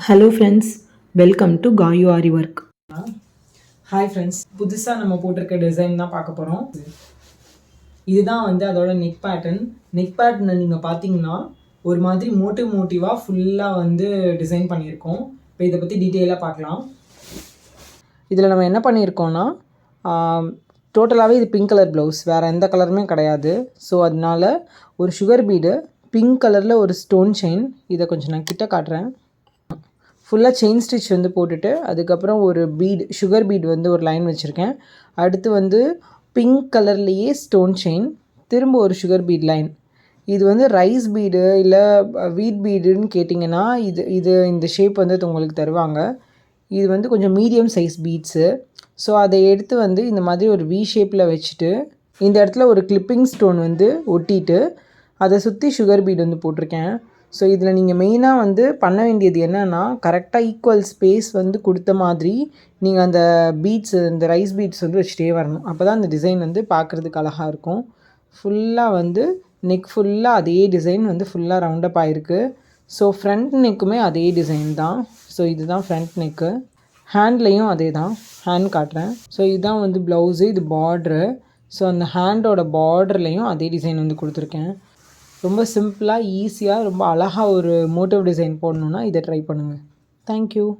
Hello friends, welcome to Kayu Aari work. Hi friends, புதுசாக நம்ம போட்டிருக்க டிசைன் தான் பார்க்க போகிறோம். இதுதான் அதோட நெக் பேட்டர்ன். நெக் பேட்டர்னை நீங்கள் பார்த்தீங்கன்னா ஒரு மாதிரி மோட்டிவாக ஃபுல்லாக டிசைன் பண்ணியிருக்கோம். இப்போ இதை பற்றி டீட்டெயிலாக பார்க்கலாம். இதில் நம்ம என்ன பண்ணியிருக்கோன்னா, டோட்டலாகவே இது பிங்க் கலர் ப்ளவுஸ், வேறு எந்த கலருமே கிடையாது. ஸோ அதனால ஒரு சுகர் பீடு, பிங்க் கலரில் ஒரு ஸ்டோன் செயின், இதை கொஞ்சம் நான் கிட்ட காட்டுறேன். ஃபுல்லாக செயின் ஸ்டிச் போட்டுட்டு அதுக்கப்புறம் ஒரு பீட், சுகர் பீட் ஒரு லைன் வச்சுருக்கேன். அடுத்து பிங்க் கலர்லேயே ஸ்டோன் செயின், திரும்ப ஒரு சுகர் பீட் லைன். இது ரைஸ் பீடு இல்லை வீட் பீடுன்னு கேட்டிங்கன்னா இந்த ஷேப் உங்களுக்கு தருவாங்க. இது கொஞ்சம் மீடியம் சைஸ் பீட்ஸு. ஸோ அதை எடுத்து இந்த மாதிரி ஒரு வி ஷேப்பில் வச்சுட்டு இந்த இடத்துல ஒரு கிளிப்பிங் ஸ்டோன் ஒட்டிட்டு அதை சுற்றி சுகர் பீட் போட்டிருக்கேன். ஸோ இதில் நீங்கள் மெயினாக பண்ண வேண்டியது என்னென்னா, கரெக்டாக ஈக்குவல் ஸ்பேஸ் கொடுத்த மாதிரி நீங்கள் அந்த பீட்ஸு, இந்த ரைஸ் பீட்ஸ் வச்சுட்டே வரணும். அப்போ தான் அந்த டிசைன் பார்க்குறதுக்கு அழகாக இருக்கும். ஃபுல்லாக நெக் ஃபுல்லாக அதே டிசைன் ஃபுல்லாக ரவுண்டப் ஆகிருக்கு. ஸோ ஃப்ரண்ட் நெக்குமே அதே டிசைன் தான். ஸோ இதுதான் ஃப்ரண்ட் நெக்கு. ஹேண்ட்லேயும் அதே தான். ஹேண்ட் காட்டுறேன். ஸோ இதுதான் ப்ளவுஸு, இது பார்ட்ரு. ஸோ அந்த ஹேண்டோட பார்டர்லேயும் அதே டிசைன் கொடுத்துருக்கேன். ரொம்ப சிம்பிளாக, ஈஸியாக, ரொம்ப அழகாக ஒரு மோட்டிவ் டிசைன் போடணுன்னா இதை ட்ரை பண்ணுங்கள். தேங்க்யூ.